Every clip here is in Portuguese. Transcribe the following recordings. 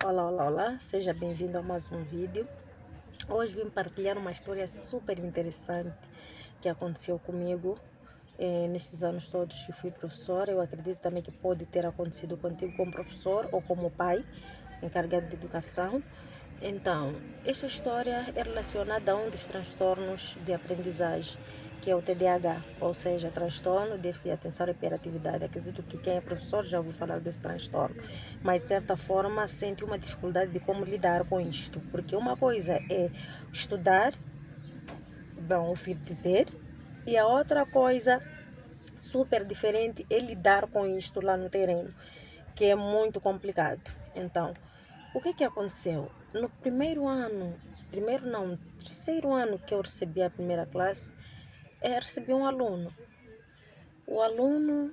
Olá, olá, olá, seja bem-vindo a mais um vídeo. Hoje vim partilhar uma história super interessante que aconteceu comigo nestes anos todos que fui professora. Eu acredito também que pode ter acontecido contigo como professor ou como pai encarregado de educação. Então, esta história é relacionada a um dos transtornos de aprendizagem, que é o TDAH, ou seja, transtorno de déficit de atenção e hiperatividade. Acredito que quem é professor já ouviu falar desse transtorno, mas de certa forma sente uma dificuldade de como lidar com isto, porque uma coisa é estudar, não ouvir dizer, e a outra coisa super diferente é lidar com isto lá no terreno, que é muito complicado. Então, o que aconteceu? No primeiro ano, primeiro não, terceiro ano que eu recebi a primeira classe, recebi um aluno. O aluno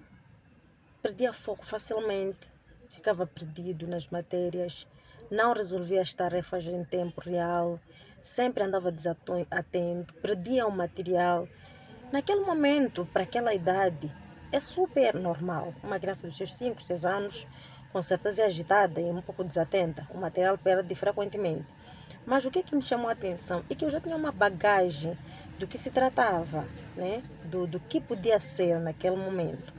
perdia foco facilmente, ficava perdido nas matérias, não resolvia as tarefas em tempo real, sempre andava desatento, perdia o material. Naquele momento, para aquela idade, é super normal. Uma criança dos seus 5, 6 anos, com certeza é agitada e um pouco desatenta. O material perde frequentemente. Mas o que me chamou a atenção é que eu já tinha uma bagagem do que se tratava, né? Do que podia ser naquele momento.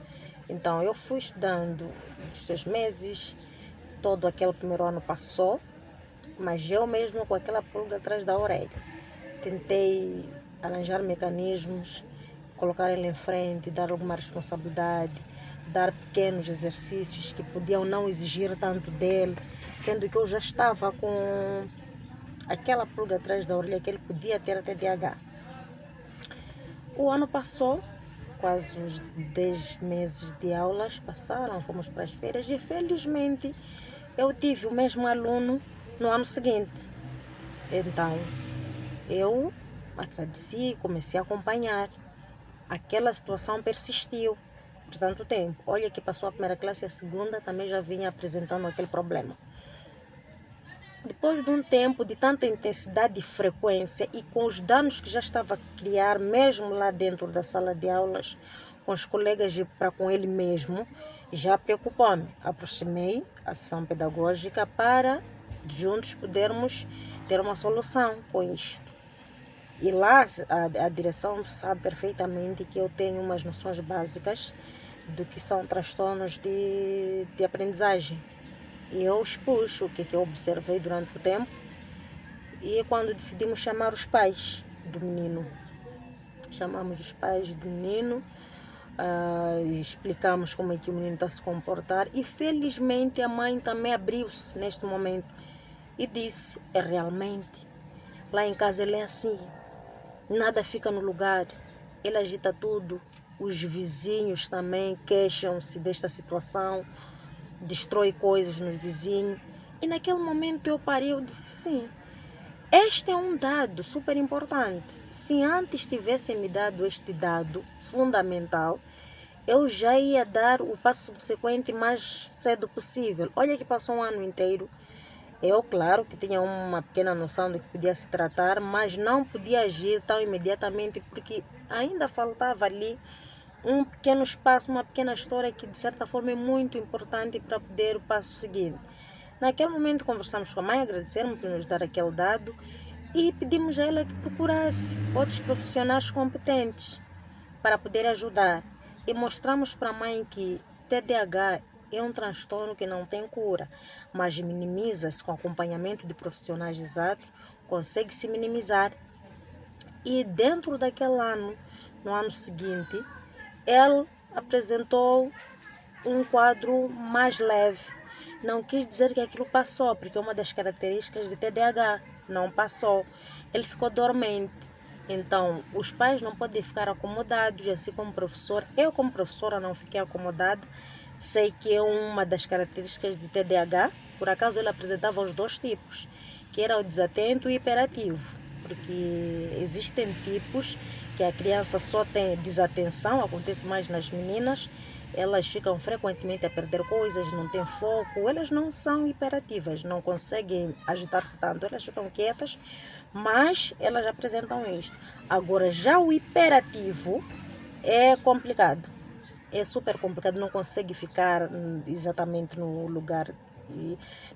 Então, eu fui estudando os 6 meses, todo aquele primeiro ano passou, mas eu mesmo com aquela pulga atrás da orelha. Tentei arranjar mecanismos, colocar ele em frente, dar alguma responsabilidade, dar pequenos exercícios que podiam não exigir tanto dele, sendo que eu já estava com aquela pulga atrás da orelha que ele podia ter até TDAH. O ano passou, quase os 10 meses de aulas passaram, fomos para as férias e felizmente eu tive o mesmo aluno no ano seguinte. Então, eu agradeci, comecei a acompanhar. Aquela situação persistiu por tanto tempo. Olha que passou a primeira classe e a segunda também já vinha apresentando aquele problema. Depois de um tempo de tanta intensidade e frequência e com os danos que já estava a criar, mesmo lá dentro da sala de aulas, com os colegas e para com ele mesmo, já preocupou-me. Aproximei a ação pedagógica para juntos podermos ter uma solução com isto. E lá a direção sabe perfeitamente que eu tenho umas noções básicas do que são transtornos de aprendizagem. E eu expus o que eu observei durante o tempo. E quando decidimos chamar os pais do menino, chamamos os pais do menino, explicamos como é que o menino está a se comportar. E felizmente a mãe também abriu-se neste momento e disse: é realmente, lá em casa ele é assim, nada fica no lugar, ele agita tudo. Os vizinhos também queixam-se desta situação, destrói coisas nos vizinhos. E naquele momento eu parei e disse: sim, este é um dado super importante. Se antes tivessem me dado este dado fundamental, eu já ia dar o passo subsequente mais cedo possível. Olha que passou um ano inteiro. Eu, claro, que tinha uma pequena noção do que podia se tratar, mas não podia agir tão imediatamente porque ainda faltava ali um pequeno espaço, uma pequena história que de certa forma é muito importante para poder o passo seguinte. Naquele momento conversamos com a mãe, agradecemos por nos dar aquele dado e pedimos a ela que procurasse outros profissionais competentes para poder ajudar. E mostramos para a mãe que TDAH é um transtorno que não tem cura, mas minimiza-se com acompanhamento de profissionais exatos, consegue-se minimizar. E dentro daquele ano, no ano seguinte, ele apresentou um quadro mais leve. Não quis dizer que aquilo passou, porque é uma das características de TDAH. Não passou. Ele ficou dormente. Então, os pais não podem ficar acomodados, assim como professor. Eu, como professora, não fiquei acomodada. Sei que é uma das características de TDAH. Por acaso, ele apresentava os dois tipos, que era o desatento e hiperativo. Porque existem tipos que a criança só tem desatenção, acontece mais nas meninas. Elas ficam frequentemente a perder coisas, não têm foco. Elas não são hiperativas, não conseguem agitar-se tanto. Elas ficam quietas, mas elas apresentam isto. Agora, já o hiperativo é complicado. É super complicado, não consegue ficar exatamente no lugar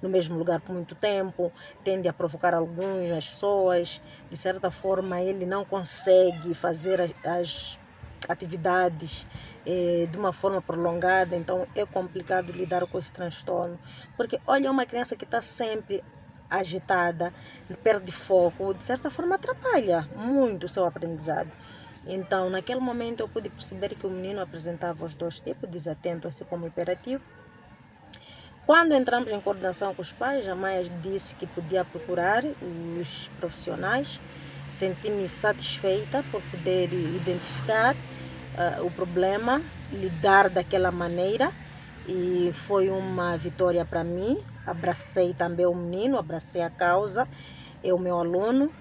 no mesmo lugar por muito tempo, tende a provocar algumas pessoas. De certa forma, ele não consegue fazer as atividades de uma forma prolongada, então é complicado lidar com esse transtorno. Porque, olha, uma criança que está sempre agitada, perde foco, de certa forma atrapalha muito o seu aprendizado. Então, naquele momento eu pude perceber que o menino apresentava os dois tipos, desatento assim como hiperativo. Quando entramos em coordenação com os pais, a Maia disse que podia procurar os profissionais. Senti-me satisfeita por poder identificar o problema, lidar daquela maneira, e foi uma vitória para mim. Abracei também o menino, abracei a causa, é o meu aluno,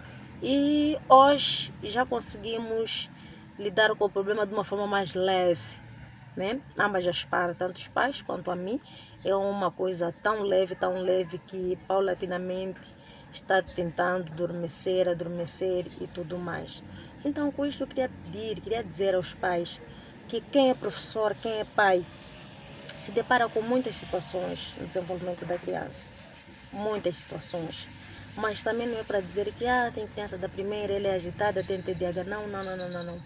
e hoje já conseguimos lidar com o problema de uma forma mais leve, né? Ambas as partes, tanto os pais quanto a mim, é uma coisa tão leve que paulatinamente está tentando adormecer e tudo mais. Então, com isso eu queria dizer aos pais que quem é professor, quem é pai, se depara com muitas situações no desenvolvimento da criança, muitas situações. Mas também não é para dizer que tem criança da primeira, ele é agitada, tem TDAH. Não.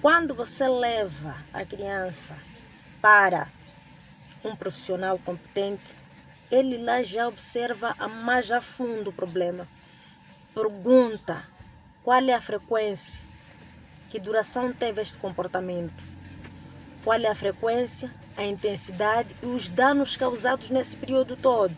Quando você leva a criança para um profissional competente, ele lá já observa mais a fundo o problema. Pergunta qual é a frequência, que duração teve este comportamento, qual é a frequência, a intensidade e os danos causados nesse período todo.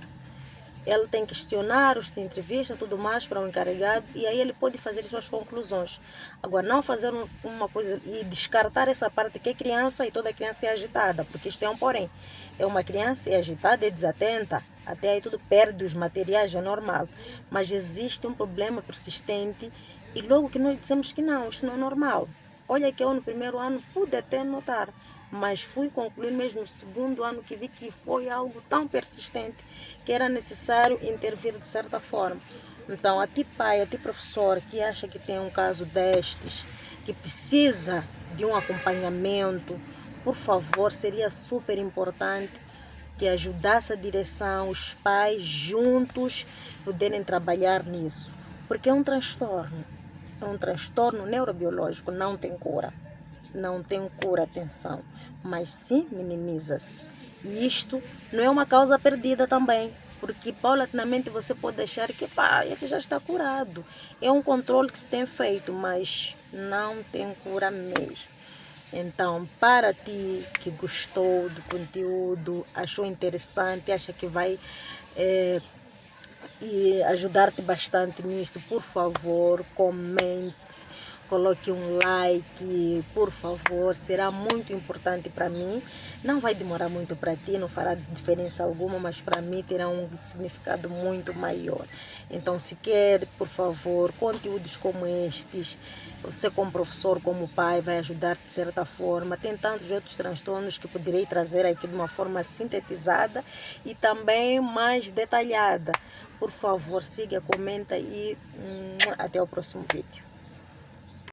Ele tem que questionar, os entrevista, tudo mais para o encarregado, e aí ele pode fazer suas conclusões. Agora, não fazer uma coisa e descartar essa parte que é criança e toda criança é agitada, porque isto é um porém. É uma criança, é agitada, é desatenta, até aí tudo perde os materiais, é normal. Mas existe um problema persistente e logo que nós dissemos que não, isto não é normal. Olha que eu no primeiro ano pude até notar, mas fui concluir mesmo no segundo ano que vi que foi algo tão persistente que era necessário intervir de certa forma. Então, a ti pai, a ti professor que acha que tem um caso destes, que precisa de um acompanhamento, por favor, seria super importante que ajudasse a direção, os pais juntos poderem trabalhar nisso, porque é um transtorno neurobiológico, não tem cura. Não tem cura, atenção, mas sim minimiza-se. E isto não é uma causa perdida também, porque paulatinamente você pode achar que é que já está curado. É um controle que se tem feito, mas não tem cura mesmo. Então, para ti que gostou do conteúdo, achou interessante, acha que vai e ajudar-te bastante nisto, por favor, comente, coloque um like, por favor, será muito importante para mim. Não vai demorar muito para ti, não fará diferença alguma, mas para mim terá um significado muito maior. Então, se quer, por favor, conteúdos como estes, você como professor, como pai, vai ajudar de certa forma. Tem tantos outros transtornos que poderei trazer aqui de uma forma sintetizada e também mais detalhada. Por favor, siga, comenta e até o próximo vídeo.